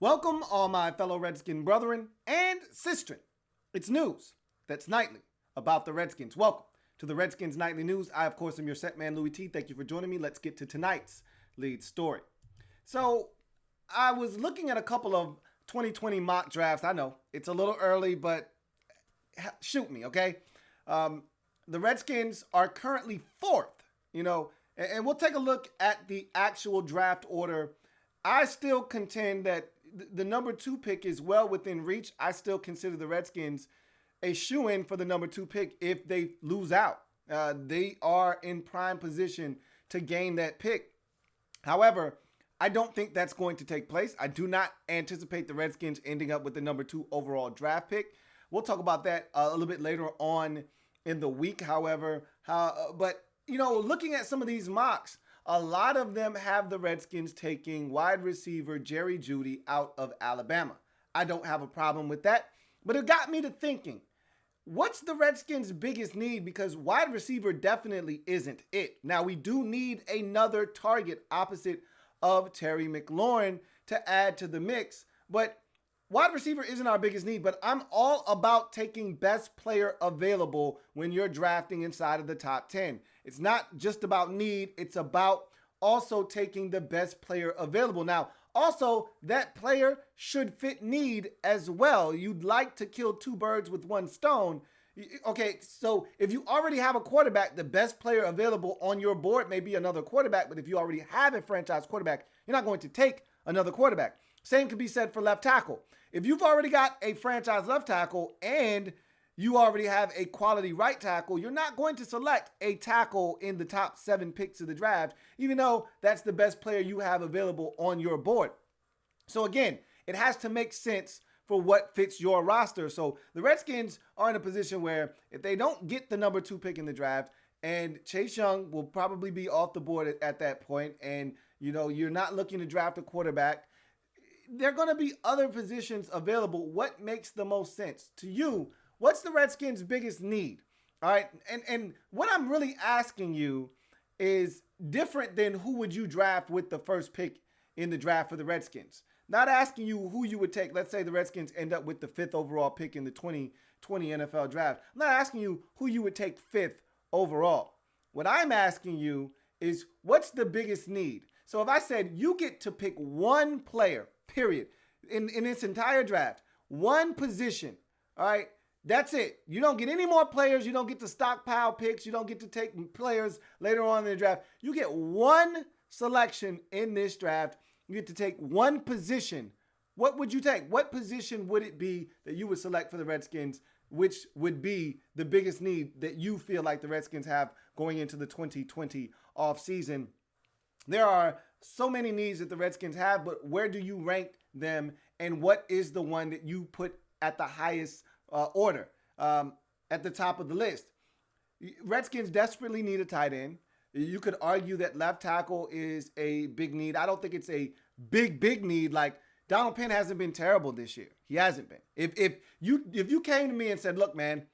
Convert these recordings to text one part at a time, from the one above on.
Welcome, all my fellow Redskin brethren and sistren. It's news that's nightly about the Redskins. Welcome to the Redskins Nightly News. I, of course, am your set man, Louie T. Thank you for joining me. Let's get to tonight's lead story. So, I was looking at a couple of 2020 mock drafts. I know it's a little early, but shoot me, okay? The Redskins are currently fourth, and we'll take a look at the actual draft order. I still contend that the number 2 pick is well within reach. I still consider the Redskins a shoo-in for the number 2 pick if they lose out. They are in prime position to gain that pick. However, I don't think that's going to take place. I do not anticipate the Redskins ending up with the number 2 overall draft pick. We'll talk about that a little bit later on in the week, however. But looking at some of these mocks, a lot of them have the Redskins taking wide receiver Jerry Jeudy out of Alabama. I don't have a problem with that, but it got me to thinking, what's the Redskins' biggest need? Because wide receiver definitely isn't it. Now, we do need another target opposite of Terry McLaurin to add to the mix, but wide receiver isn't our biggest need. But I'm all about taking best player available when you're drafting inside of the top 10. It's not just about need. It's about also taking the best player available. Now, also, that player should fit need as well. You'd like to kill 2 birds with 1 stone. Okay, so if you already have a quarterback, the best player available on your board may be another quarterback. But if you already have a franchise quarterback, you're not going to take another quarterback. Same could be said for left tackle. If you've already got a franchise left tackle and you already have a quality right tackle, you're not going to select a tackle in the top 7 picks of the draft, even though that's the best player you have available on your board. So again, it has to make sense for what fits your roster. So the Redskins are in a position where if they don't get the number 2 pick in the draft, and Chase Young will probably be off the board at that point, and you're not looking to draft a quarterback, there are going to be other positions available. What makes the most sense to you? What's the Redskins' biggest need? All right. And what I'm really asking you is different than who would you draft with the first pick in the draft for the Redskins. Not asking you who you would take. Let's say the Redskins end up with the 5th overall pick in the 2020 NFL draft. I'm not asking you who you would take 5th overall. What I'm asking you is what's the biggest need? So if I said you get to pick one player, period, in this entire draft, one position, all right, that's it. You don't get any more players. You don't get to stockpile picks. You don't get to take players later on in the draft. You get one selection in this draft. You get to take one position. What would you take? What position would it be that you would select for the Redskins, which would be the biggest need that you feel like the Redskins have going into the 2020 offseason? There are so many needs that the Redskins have, but where do you rank them, and what is the one that you put at the highest order, at the top of the list? Redskins desperately need a tight end. You could argue that left tackle is a big need. I don't think it's a big need. Like, Donald Penn hasn't been terrible this year. He hasn't been. If you came to me and said, look, man,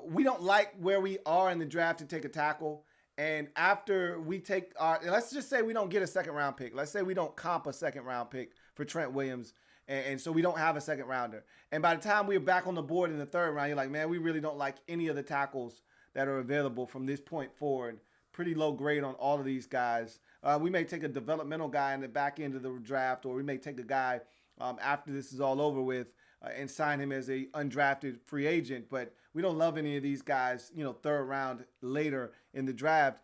we don't like where we are in the draft to take a tackle, and after we take let's just say we don't get a 2nd round pick. Let's say we don't comp a 2nd round pick for Trent Williams, and so we don't have a 2nd rounder. And by the time we're back on the board in the 3rd round, you're like, man, we really don't like any of the tackles that are available from this point forward. Pretty low grade on all of these guys. We may take a developmental guy in the back end of the draft, or we may take a guy after this is all over with and sign him as a undrafted free agent. But we don't love any of these guys, 3rd round later in the draft.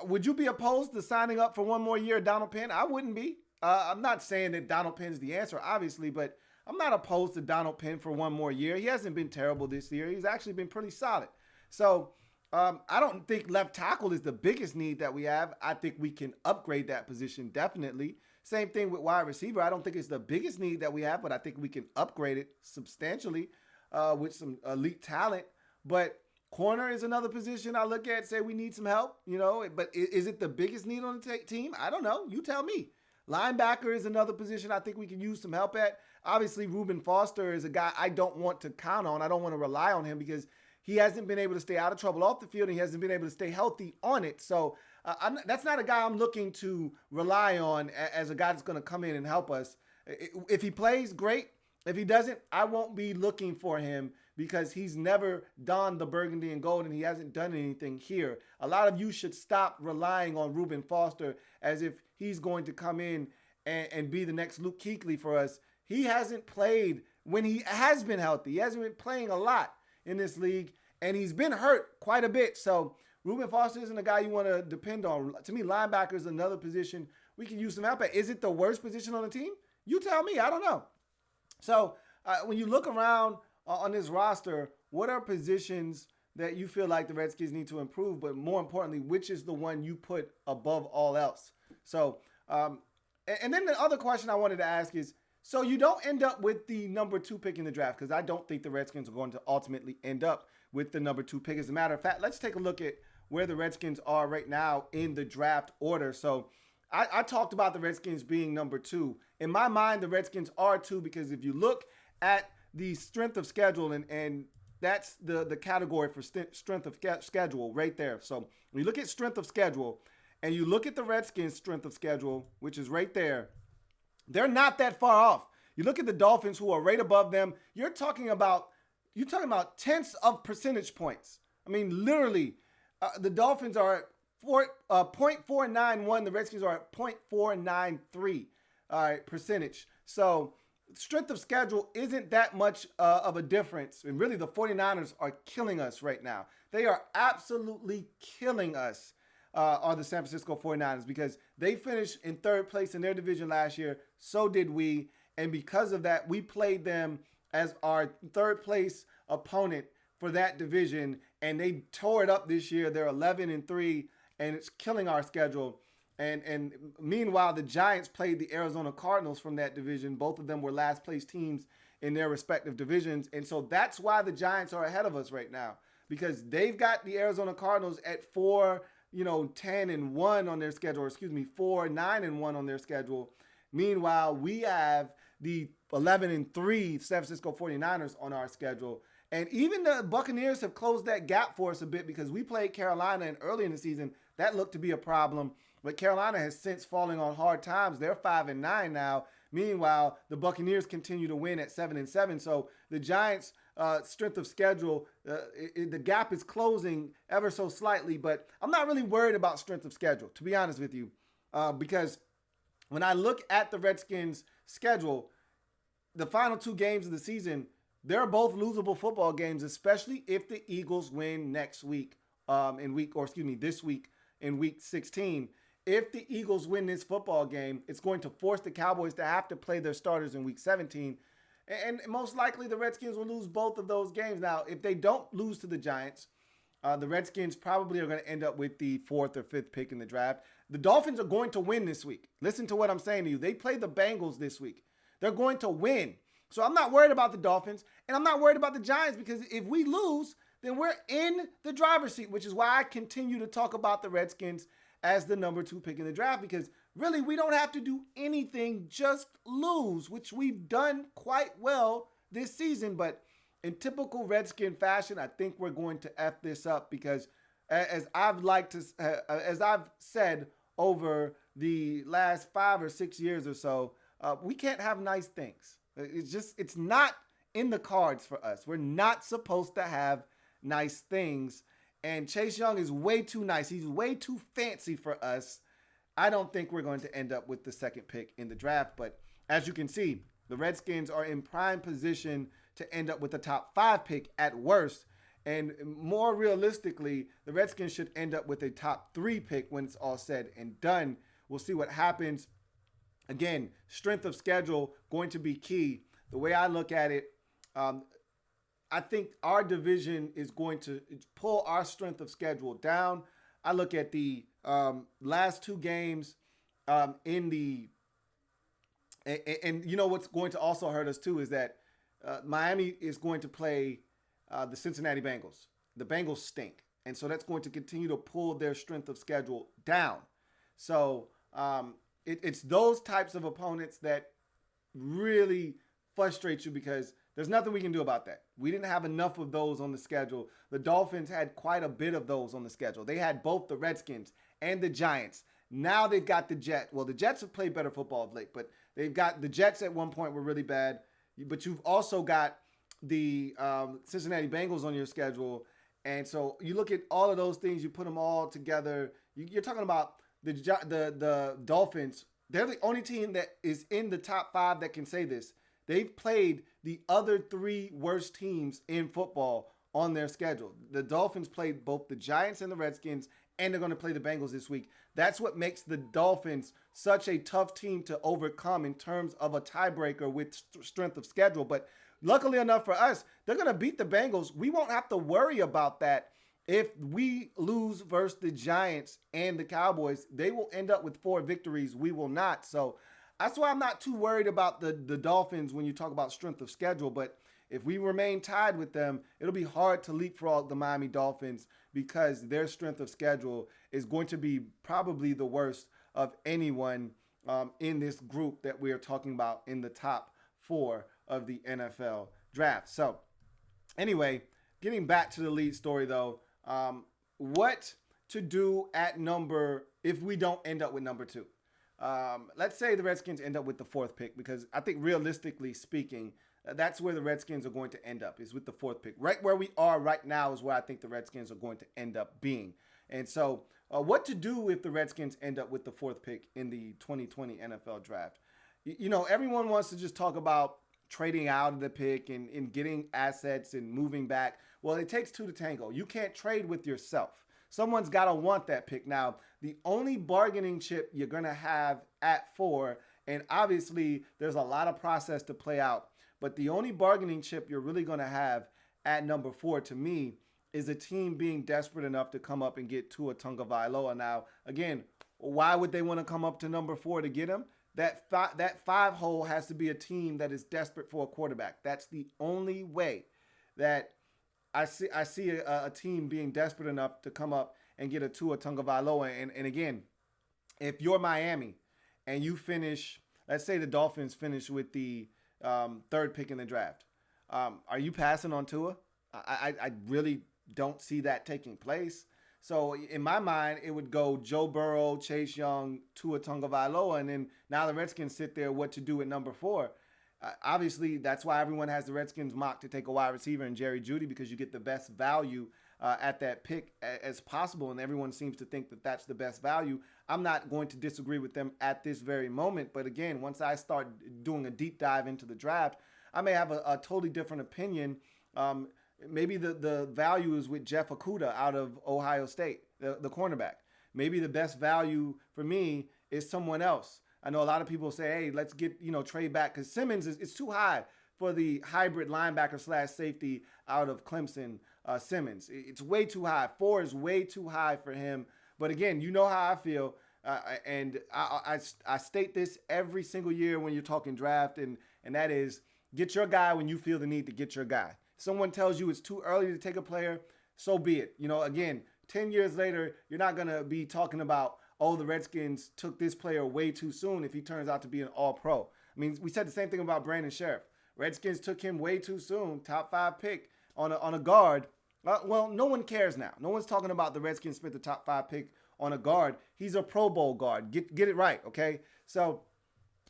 Would you be opposed to signing up for one more year, Donald Penn? I wouldn't be. I'm not saying that Donald Penn's the answer, obviously, but I'm not opposed to Donald Penn for one more year. He hasn't been terrible this year. He's actually been pretty solid. So I don't think left tackle is the biggest need that we have. I think we can upgrade that position, definitely. Same thing with wide receiver. I don't think it's the biggest need that we have, but I think we can upgrade it substantially with some elite talent. But corner is another position I look at, say we need some help, but is it the biggest need on the team? I don't know. You tell me. Linebacker is another position I think we can use some help at. Obviously, Reuben Foster is a guy I don't want to count on. I don't want to rely on him because he hasn't been able to stay out of trouble off the field, and he hasn't been able to stay healthy on it. So that's not a guy I'm looking to rely on as a guy that's going to come in and help us. If he plays, great. If he doesn't, I won't be looking for him because he's never donned the burgundy and gold and he hasn't done anything here. A lot of you should stop relying on Reuben Foster as if he's going to come in and be the next Luke Kuechly for us. He hasn't played when he has been healthy. He hasn't been playing a lot in this league, and he's been hurt quite a bit. So Reuben Foster isn't a guy you want to depend on. To me, linebacker is another position we can use some help at. Is it the worst position on the team? You tell me. I don't know. So when you look around on this roster, what are positions that you feel like the Redskins need to improve? But more importantly, which is the one you put above all else? So, and then the other question I wanted to ask is, so you don't end up with the number 2 pick in the draft, because I don't think the Redskins are going to ultimately end up with the number 2 pick. As a matter of fact, let's take a look at where the Redskins are right now in the draft order. So I talked about the Redskins being number 2. In my mind, the Redskins are 2 because if you look at the strength of schedule, and that's the category for strength of schedule right there. So when you look at strength of schedule and you look at the Redskins' strength of schedule, which is right there, they're not that far off. You look at the Dolphins, who are right above them. You're talking about tenths of percentage points. I mean, literally, the Dolphins are at 0.491. The Redskins are at 0.493 percentage. So strength of schedule isn't that much of a difference. And really, the 49ers are killing us right now. They are absolutely killing us. Are the San Francisco 49ers, because they finished in 3rd place in their division last year. So did we. And because of that, we played them as our 3rd place opponent for that division. And they tore it up this year. They're 11-3, and it's killing our schedule. And meanwhile, the Giants played the Arizona Cardinals from that division. Both of them were last place teams in their respective divisions. And so that's why the Giants are ahead of us right now, because they've got the Arizona Cardinals at 10-1 on their schedule, or 9-1 on their schedule. Meanwhile, we have the 11-3 San Francisco 49ers on our schedule. And even the Buccaneers have closed that gap for us a bit, because we played Carolina, and early in the season, that looked to be a problem. But Carolina has since fallen on hard times. They're 5-9 now. Meanwhile, the Buccaneers continue to win at 7-7. So the Giants' strength of schedule, the gap is closing ever so slightly. But I'm not really worried about strength of schedule, to be honest with you, because when I look at the Redskins' schedule, the final 2 games of the season, they're both losable football games, especially if the Eagles win this week in week 16. If the Eagles win this football game, it's going to force the Cowboys to have to play their starters in week 17. And most likely the Redskins will lose both of those games. Now, if they don't lose to the Giants, the Redskins probably are going to end up with the 4th or 5th pick in the draft. The Dolphins are going to win this week. Listen to what I'm saying to you. They play the Bengals this week. They're going to win. So I'm not worried about the Dolphins, and I'm not worried about the Giants, because if we lose, then we're in the driver's seat, which is why I continue to talk about the Redskins as the number 2 pick in the draft, because really we don't have to do anything, just lose, which we've done quite well this season. But in typical Redskin fashion, I think we're going to F this up, because as I've said over the last 5 or 6 years or so, we can't have nice things. It's not in the cards for us. We're not supposed to have nice things. And Chase Young is way too nice. He's way too fancy for us. I don't think we're going to end up with the 2nd pick in the draft. But as you can see, the Redskins are in prime position to end up with the top 5 pick at worst. And more realistically, the Redskins should end up with a top 3 pick when it's all said and done. We'll see what happens. Again, strength of schedule going to be key. The way I look at it, I think our division is going to pull our strength of schedule down. I look at the last 2 games and you know what's going to also hurt us too is that Miami is going to play the Cincinnati Bengals. The Bengals stink. And so that's going to continue to pull their strength of schedule down. So it's those types of opponents that really frustrate you, because there's nothing we can do about that. We didn't have enough of those on the schedule. The Dolphins had quite a bit of those on the schedule. They had both the Redskins and the Giants Now they've got the Jets. Well, the Jets have played better football of late, but they've got the Jets at one point were really bad. But you've also got the Cincinnati Bengals on your schedule. And so you look at all of those things, you put them all together. You're talking about the Dolphins. They're the only team that is in the top 5 that can say this. They've played the other 3 worst teams in football on their schedule. The Dolphins played both the Giants and the Redskins, and they're going to play the Bengals this week. That's what makes the Dolphins such a tough team to overcome in terms of a tiebreaker with strength of schedule. But luckily enough for us, they're going to beat the Bengals. We won't have to worry about that. If we lose versus the Giants and the Cowboys, they will end up with 4 victories. We will not. So that's why I'm not too worried about the Dolphins when you talk about strength of schedule. But if we remain tied with them, it'll be hard to leapfrog the Miami Dolphins because their strength of schedule is going to be probably the worst of anyone in this group that we are talking about in the top 4 of the NFL draft. So anyway, getting back to the lead story though, what to do at number if we don't end up with number 2. Let's say the Redskins end up with the 4th pick, because I think realistically speaking, that's where the Redskins are going to end up, is with the 4th pick. Right where we are right now is where I think the Redskins are going to end up being. And so what to do if the Redskins end up with the 4th pick in the 2020 NFL draft? You know, everyone wants to just talk about trading out of the pick and getting assets and moving back. Well, it takes 2 to tango. You can't trade with yourself. Someone's got to want that pick. Now, the only bargaining chip you're going to have at 4, and obviously there's a lot of process to play out, but the only bargaining chip you're really going to have at number 4 to me is a team being desperate enough to come up and get Tua Tagovailoa. Now, again, why would they want to come up to number 4 to get him? That 5 hole has to be a team that is desperate for a quarterback. That's the only way that I see a team being desperate enough to come up and get a Tua Tagovailoa. And again, if you're Miami and you finish, let's say the Dolphins finish with the 3rd pick in the draft, are you passing on Tua? I really don't see that taking place. So in my mind, it would go Joe Burrow, Chase Young, Tua Tagovailoa, and then now the Redskins sit there what to do at number 4. Obviously, that's why everyone has the Redskins mocked to take a wide receiver in Jerry Jeudy, because you get the best value at that pick as possible, and everyone seems to think that that's the best value. I'm not going to disagree with them at this very moment, but again, once I start doing a deep dive into the draft, I may have a totally different opinion. Maybe the value is with Jeff Okudah out of Ohio State, the cornerback. Maybe the best value for me is someone else. I know a lot of people say, hey, let's get, trade back, because Simmons is too high for the hybrid linebacker / safety out of Clemson, Simmons. It's way too high. 4 is way too high for him. But again, you know how I feel. And I state this every single year when you're talking draft, and that is get your guy when you feel the need to get your guy. Someone tells you it's too early to take a player, so be it. Again, 10 years later, you're not going to be talking about, oh, the Redskins took this player way too soon if he turns out to be an all-pro. I mean, we said the same thing about Brandon Sheriff. Redskins took him way too soon, top 5 pick on a guard. Well, no one cares now. No one's talking about the Redskins spent the top 5 pick on a guard. He's a Pro Bowl guard. Get it right, okay? So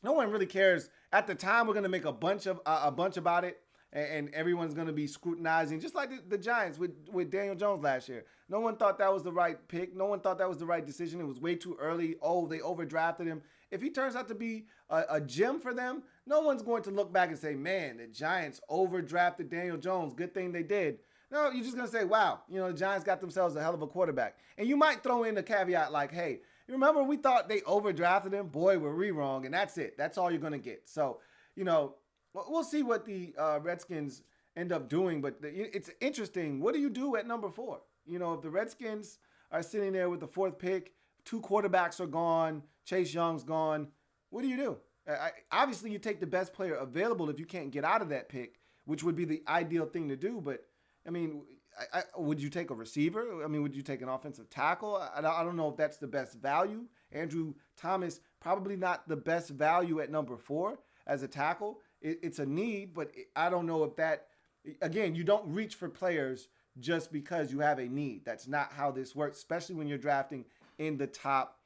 no one really cares. At the time, we're going to make a bunch about it, and everyone's going to be scrutinizing, just like the Giants with Daniel Jones last year. No one thought that was the right pick. No one thought that was the right decision. It was way too early. Oh, they overdrafted him. If he turns out to be a gem for them, no one's going to look back and say, man, the Giants overdrafted Daniel Jones. Good thing they did. No, you're just going to say, wow, the Giants got themselves a hell of a quarterback. And you might throw in a caveat like, hey, you remember we thought they overdrafted him? Boy, were we wrong. And that's it. That's all you're going to get. So, we'll see what the Redskins end up doing. But it's interesting. What do you do at number 4? If the Redskins are sitting there with the 4th pick, 2 quarterbacks are gone, Chase Young's gone, what do you do? Obviously, you take the best player available if you can't get out of that pick, which would be the ideal thing to do. But, I mean, would you take a receiver? I mean, would you take an offensive tackle? I don't know if that's the best value. Andrew Thomas, probably not the best value at number 4 as a tackle. It's a need, but I don't know if that, again, you don't reach for players just because you have a need. That's not how this works, especially when you're drafting in the top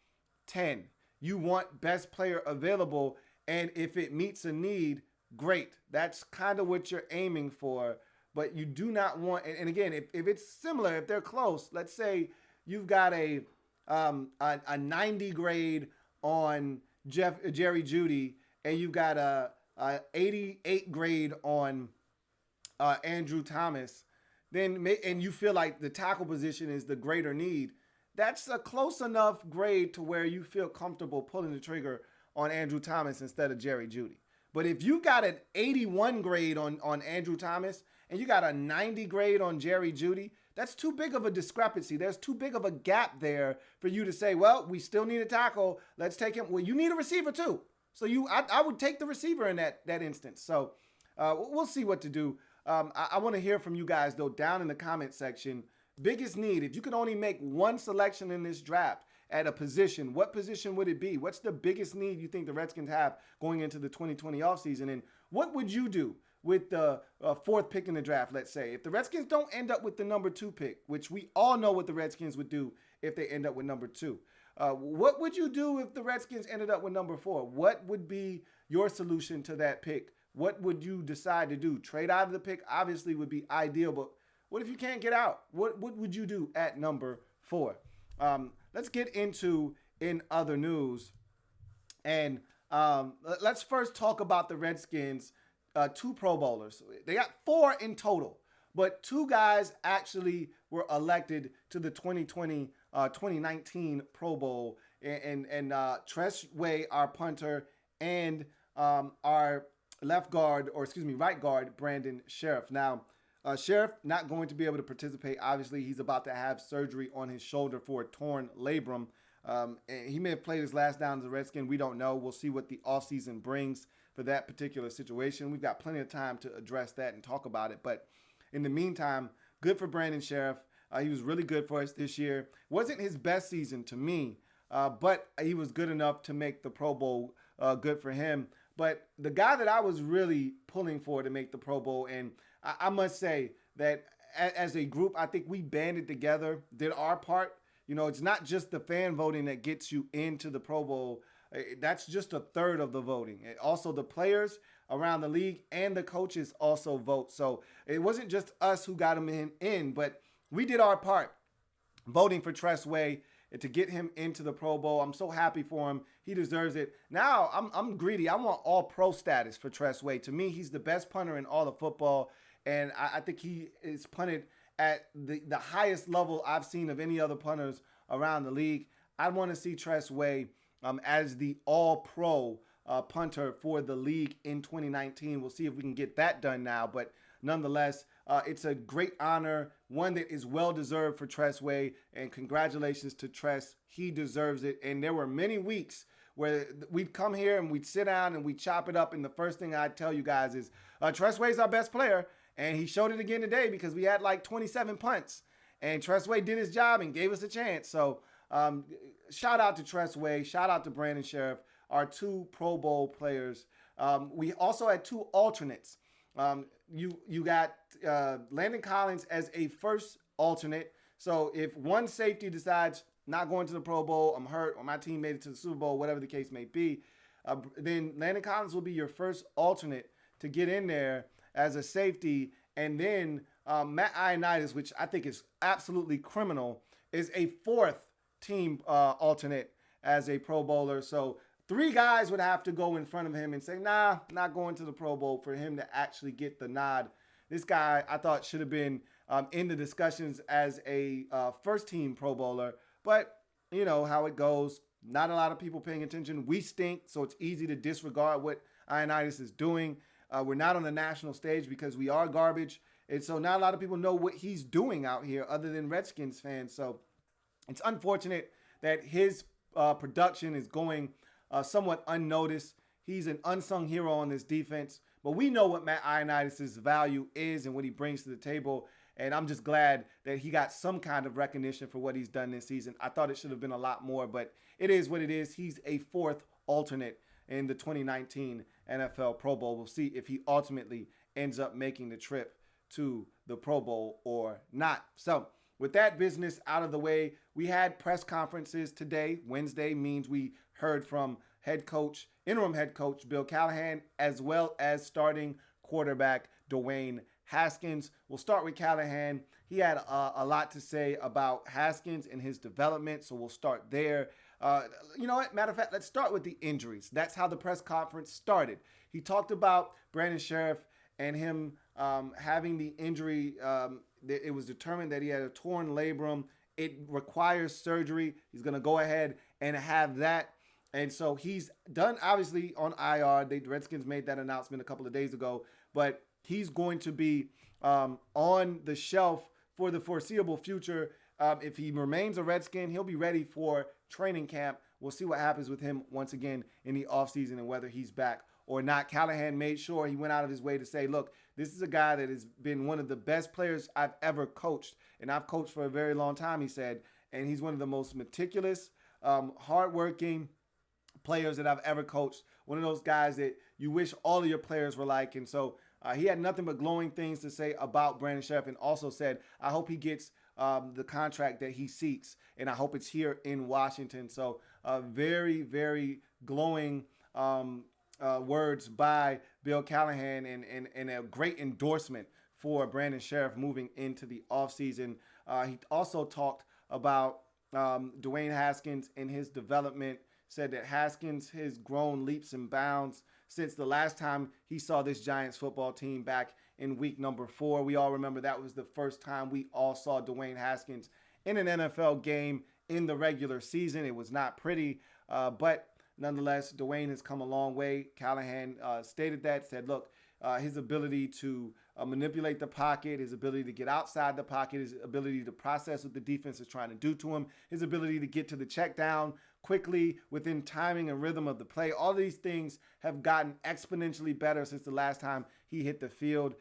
10. You want best player available, and if it meets a need, great. That's kind of what you're aiming for. But you do not want, and again, if it's similar, if they're close, let's say you've got a 90 grade on Jerry Jeudy, and you've got a 88 grade on Andrew Thomas, and you feel like the tackle position is the greater need, that's a close enough grade to where you feel comfortable pulling the trigger on Andrew Thomas instead of Jerry Jeudy. But if you got an 81 grade on Andrew Thomas and you got a 90 grade on Jerry Jeudy, that's too big of a discrepancy. There's too big of a gap there for you to say, well, we still need a tackle. Let's take him. Well, you need a receiver too. So I would take the receiver in that instance. So we'll see what to do. I want to hear from you guys, though, down in the comment section. Biggest need, if you could only make one selection in this draft at a position, what position would it be? What's the biggest need you think the Redskins have going into the 2020 offseason? And what would you do with the fourth pick in the draft, let's say? If the Redskins don't end up with the number 2 pick, which we all know what the Redskins would do if they end up with number 2. What would you do if the Redskins ended up with number 4? What would be your solution to that pick? What would you decide to do? Trade out of the pick obviously would be ideal, but what if you can't get out? What would you do at number 4? Let's get into in other news. And let's first talk about the Redskins' 2 Pro Bowlers. They got 4 in total, but 2 guys actually were elected to the 2019 Pro Bowl. And Tress Way, our punter, and our right guard, Brandon Sheriff. Now, Sheriff not going to be able to participate. Obviously, he's about to have surgery on his shoulder for a torn labrum. And he may have played his last down as a Redskin. We don't know. We'll see what the offseason brings for that particular situation. We've got plenty of time to address that and talk about it. But in the meantime, good for Brandon Sheriff. He was really good for us this year. Wasn't his best season to me, but he was good enough to make the Pro Bowl. Good for him. But the guy that I was really pulling for to make the Pro Bowl, and I must say that as a group, I think we banded together, did our part. You know, it's not just the fan voting that gets you into the Pro Bowl. That's just a third of the voting. Also, the players around the league and the coaches also vote. So it wasn't just us who got him in, but we did our part voting for Tress Way to get him into the Pro Bowl. I'm so happy for him. He deserves it. Now, I'm greedy. I want all pro status for Tress Way. To me, he's the best punter in all of football. And I think he is punted at the highest level I've seen of any other punters around the league. I want to see Tress Way as the all-pro punter for the league in 2019. We'll see if we can get that done now. But nonetheless, it's a great honor, one that is well-deserved for Tress Way. And congratulations to Tress. He deserves it. And there were many weeks where we'd come here and we'd sit down and we'd chop it up. And the first thing I'd tell you guys is Tress Way's our best player. And he showed it again today because we had like 27 punts. And Tress Way did his job and gave us a chance. So shout out to Tress Way. Shout out to Brandon Sheriff, our 2 Pro Bowl players. We also had 2 alternates. You got Landon Collins as a first alternate. So if one safety decides not going to the Pro Bowl, I'm hurt, or my team made it to the Super Bowl, whatever the case may be, then Landon Collins will be your first alternate to get in there as a safety. And then Matt Ioannidis, which I think is absolutely criminal, is a 4th team alternate as a Pro Bowler. So 3 guys would have to go in front of him and say, nah, not going to the Pro Bowl for him to actually get the nod. This guy, I thought, should have been in the discussions as a first-team Pro Bowler. But you know how it goes. Not a lot of people paying attention. We stink, so it's easy to disregard what Ioannidis is doing. We're not on the national stage because we are garbage. And so not a lot of people know what he's doing out here other than Redskins fans. So it's unfortunate that his production is going somewhat unnoticed. He's an unsung hero on this defense. But we know what Matt Ioannidis' value is and what he brings to the table. And I'm just glad that he got some kind of recognition for what he's done this season. I thought it should have been a lot more, but it is what it is. He's a 4th alternate in the 2019 NFL Pro Bowl. We'll see if he ultimately ends up making the trip to the Pro Bowl or not. So with that business out of the way, we had press conferences today. Wednesday means we heard from interim head coach Bill Callahan, as well as starting quarterback Dwayne Haskins. We'll start with Callahan. He had a lot to say about Haskins and his development, so we'll start there. You know what? Matter of fact, let's start with the injuries. That's how the press conference started. He talked about Brandon Sheriff and him having the injury. It was determined that he had a torn labrum. It requires surgery. He's going to go ahead and have that. And so he's done, obviously, on IR. The Redskins made that announcement a couple of days ago. But he's going to be on the shelf for the foreseeable future. If he remains a Redskin, he'll be ready for training camp. We'll see what happens with him once again in the offseason and whether he's back or not. Callahan made sure he went out of his way to say, look, this is a guy that has been one of the best players I've ever coached. And I've coached for a very long time, he said. And he's one of the most meticulous, hardworking players that I've ever coached. One of those guys that you wish all of your players were like. And so he had nothing but glowing things to say about Brandon Sheriff, and also said, I hope he gets the contract that he seeks, and I hope it's here in Washington. So very, very glowing words by Bill Callahan, and a great endorsement for Brandon Sheriff moving into the offseason. He also talked about Dwayne Haskins and his development, said that Haskins has grown leaps and bounds since the last time he saw this Giants football team back in week number 4. We all remember that was the first time we all saw Dwayne Haskins in an NFL game in the regular season. It was not pretty, but nonetheless, Dwayne has come a long way. Callahan stated that, said, look, his ability to manipulate the pocket, his ability to get outside the pocket, his ability to process what the defense is trying to do to him, his ability to get to the check down quickly within timing and rhythm of the play. All of these things have gotten exponentially better since the last time he hit the field.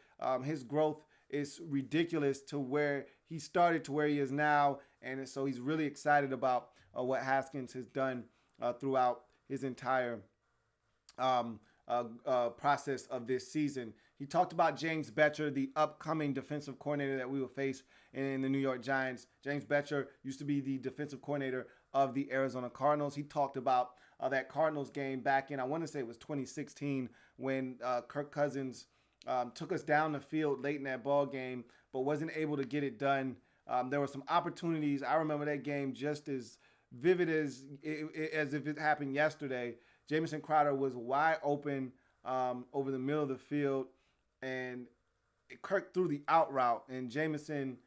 His growth is ridiculous to where he started to where he is now. And so he's really excited about what Haskins has done throughout his entire process of this season. He talked about James Bettcher, the upcoming defensive coordinator that we will face in the New York Giants. James Bettcher used to be the defensive coordinator of the Arizona Cardinals. He talked about that Cardinals game back in, I want to say it was 2016, when Kirk Cousins took us down the field late in that ball game, but wasn't able to get it done. There were some opportunities. I remember that game just as vivid as if it happened yesterday. Jamison Crowder was wide open over the middle of the field, and Kirk threw the out route, and Jamison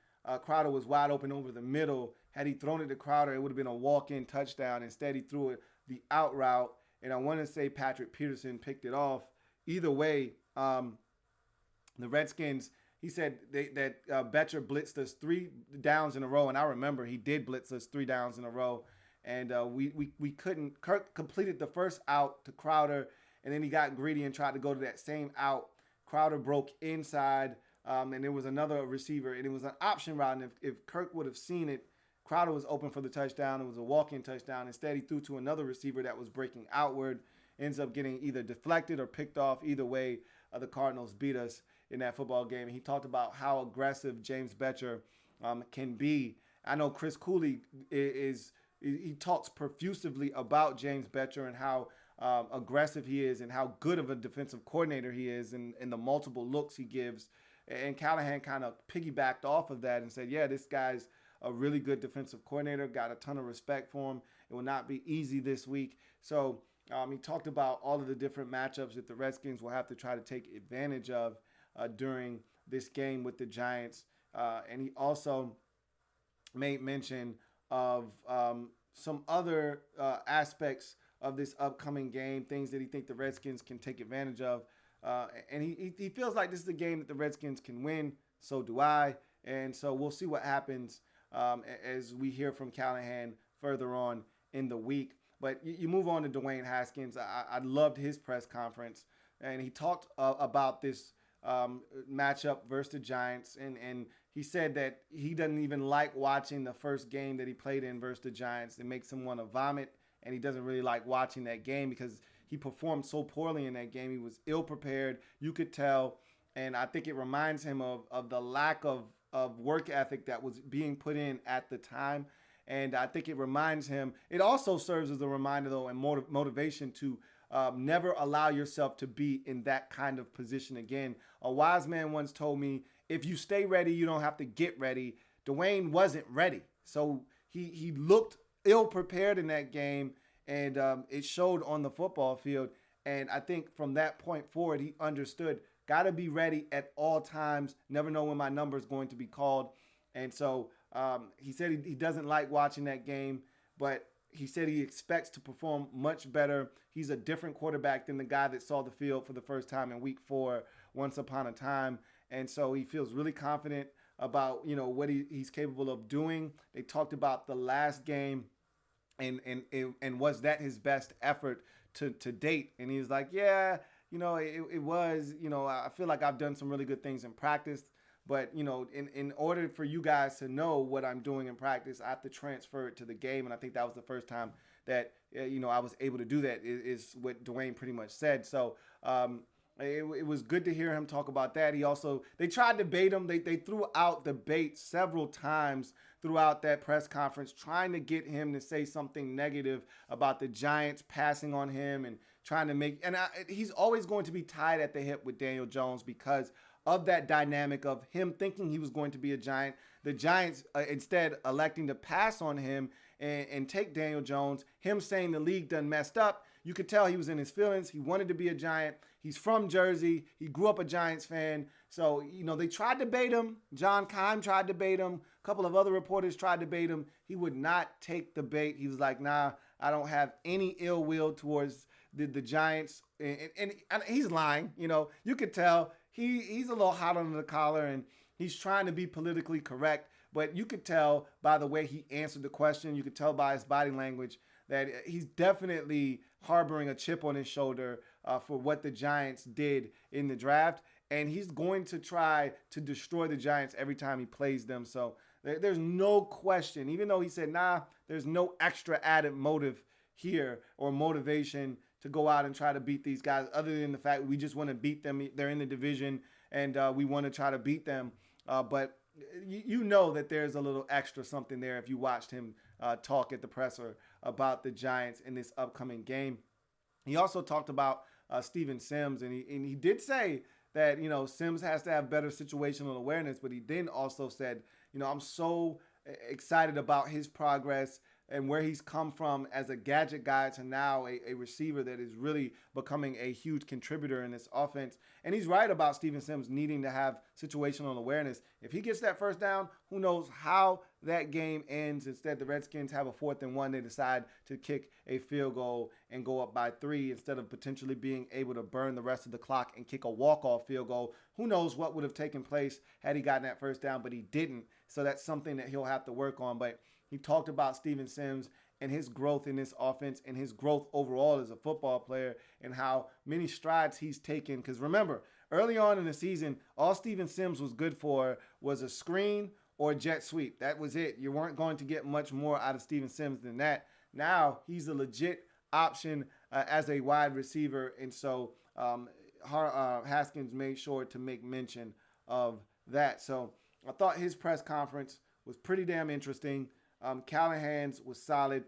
Crowder was wide open over the middle. Had he thrown it to Crowder, it would have been a walk-in touchdown. Instead, he threw it the out route, and I want to say Patrick Peterson picked it off. Either way, the Redskins, he said that Bettcher blitzed us 3 downs in a row, and I remember he did blitz us 3 downs in a row, and we couldn't. Kirk completed the first out to Crowder, and then he got greedy and tried to go to that same out. Crowder broke inside, and there was another receiver, and it was an option route, and if Kirk would have seen it, Crowder was open for the touchdown. It was a walk-in touchdown. Instead, he threw to another receiver that was breaking outward, ends up getting either deflected or picked off. Either way, the Cardinals beat us in that football game. And he talked about how aggressive James Bettcher can be. I know Chris Cooley he talks profusively about James Bettcher and how aggressive he is and how good of a defensive coordinator he is, and the multiple looks he gives. And Callahan kind of piggybacked off of that and said, yeah, this guy's a really good defensive coordinator, got a ton of respect for him. It will not be easy this week. So he talked about all of the different matchups that the Redskins will have to try to take advantage of during this game with the Giants. And he also made mention of some other aspects of this upcoming game, things that he thinks the Redskins can take advantage of. And he feels like this is a game that the Redskins can win. So do I. And so we'll see what happens as we hear from Callahan further on in the week. But you move on to Dwayne Haskins. I loved his press conference. And he talked about this matchup versus the Giants. And he said that he doesn't even like watching the first game that he played in versus the Giants. It makes him want to vomit. And he doesn't really like watching that game because he performed so poorly in that game. He was ill prepared. You could tell. And I think it reminds him of the lack of of work ethic that was being put in at the time. And I think it reminds him, it also serves as a reminder, though, and motivation to never allow yourself to be in that kind of position again. A wise man once told me, if you stay ready, you don't have to get ready. Dwayne wasn't ready. So he looked ill prepared in that game, and it showed on the football field. And I think from that point forward, he understood, got to be ready at all times. Never know when my number is going to be called. And so he said he doesn't like watching that game, but he said he expects to perform much better. He's a different quarterback than the guy that saw the field for the first time in week 4 once upon a time. And so he feels really confident about, what he's capable of doing. They talked about the last game and was that his best effort to date? And he was like, yeah, it was, I feel like I've done some really good things in practice. But, in order for you guys to know what I'm doing in practice, I have to transfer it to the game. And I think that was the first time that, I was able to do that, is what Dwayne pretty much said. So it was good to hear him talk about that. They tried to bait him. They threw out the bait several times throughout that press conference, trying to get him to say something negative about the Giants passing on him and trying to he's always going to be tied at the hip with Daniel Jones because of that dynamic of him thinking he was going to be a Giant. The Giants instead electing to pass on him and take Daniel Jones, him saying the league done messed up. You could tell he was in his feelings. He wanted to be a Giant. He's from Jersey. He grew up a Giants fan. So, they tried to bait him. John Keim tried to bait him. A couple of other reporters tried to bait him. He would not take the bait. He was like, nah, I don't have any ill will towards the Giants. And he's lying. You could tell he's a little hot under the collar and he's trying to be politically correct. But you could tell by the way he answered the question, you could tell by his body language that he's definitely harboring a chip on his shoulder for what the Giants did in the draft. And he's going to try to destroy the Giants every time he plays them. So there's no question, even though he said, nah, there's no extra added motive here or motivation to go out and try to beat these guys other than the fact we just want to beat them. They're in the division and we want to try to beat them. But you know that there's a little extra something there if you watched him talk at the presser about the Giants in this upcoming game. He also talked about Steven Sims, and he did say that, Sims has to have better situational awareness, but he then also said, I'm so excited about his progress and where he's come from as a gadget guy to now a receiver that is really becoming a huge contributor in this offense. And he's right about Steven Sims needing to have situational awareness. If he gets that first down, who knows how that game ends. Instead, the Redskins have a 4th and 1. They decide to kick a field goal and go up by 3 instead of potentially being able to burn the rest of the clock and kick a walk-off field goal. Who knows what would have taken place had he gotten that first down, but he didn't. So that's something that he'll have to work on. But he talked about Steven Sims and his growth in this offense and his growth overall as a football player and how many strides he's taken. Because remember, early on in the season, all Steven Sims was good for was a screen or a jet sweep. That was it. You weren't going to get much more out of Steven Sims than that. Now he's a legit option as a wide receiver. And so Haskins made sure to make mention of that. So I thought his press conference was pretty damn interesting. Callahan's was solid.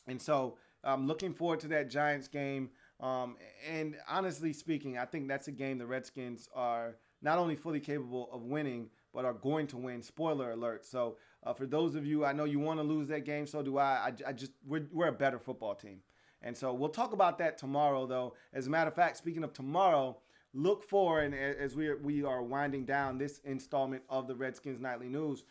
And so I'm looking forward to that Giants game. And honestly speaking, I think that's a game the Redskins are not only fully capable of winning, but are going to win. Spoiler alert. So for those of you, I know you want to lose that game. So do I. We're a better football team. And so we'll talk about that tomorrow, though. As a matter of fact, speaking of tomorrow, look for, and as we are winding down this installment of the Redskins Nightly News,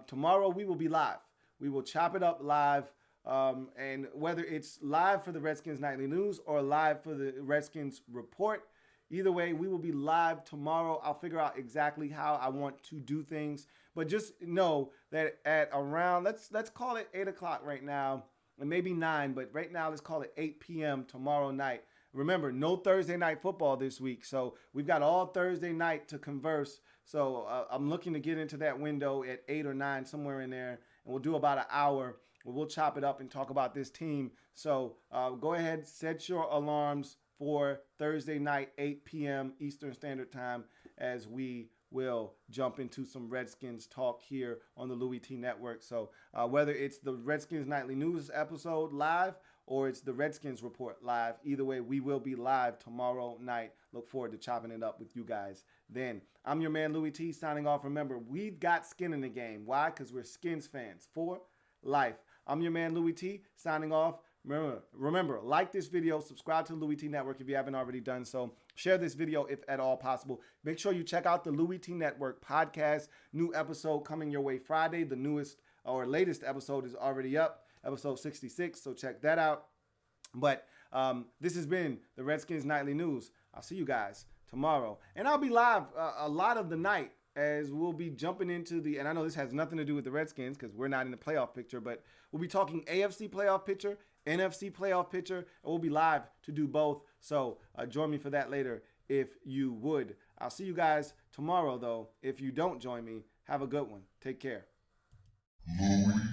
tomorrow we will be live. We will chop it up live. And whether it's live for the Redskins Nightly News or live for the Redskins Report, either way, we will be live tomorrow. I'll figure out exactly how I want to do things. But just know that at around, let's call it 8 o'clock right now, and maybe 9, but right now let's call it 8 p.m. tomorrow night. Remember, no Thursday night football this week, so we've got all Thursday night to converse. So I'm looking to get into that window at 8 or 9, somewhere in there, and we'll do about an hour. We'll chop it up and talk about this team. So go ahead, set your alarms for Thursday night, 8 p.m. Eastern Standard Time as we we'll jump into some Redskins talk here on the Louie T Network. So whether it's the Redskins Nightly News episode live or it's the Redskins Report live, either way, we will be live tomorrow night. Look forward to chopping it up with you guys then. I'm your man Louie T signing off. Remember, we've got skin in the game. Why? Because we're Skins fans for life. I'm your man Louie T signing off. Remember, like this video, subscribe to the Louie T Network if you haven't already done so. Share this video if at all possible. Make sure you check out the Louie T Network podcast. New episode coming your way Friday. The newest or latest episode is already up, episode 66, so check that out. But this has been the Redskins Nightly News. I'll see you guys tomorrow. And I'll be live a lot of the night as we'll be jumping into and I know this has nothing to do with the Redskins because we're not in the playoff picture, but we'll be talking AFC playoff picture, NFC playoff picture, and we'll be live to do both. So join me for that later if you would. I'll see you guys tomorrow, though. If you don't join me, have a good one. Take care. Louie.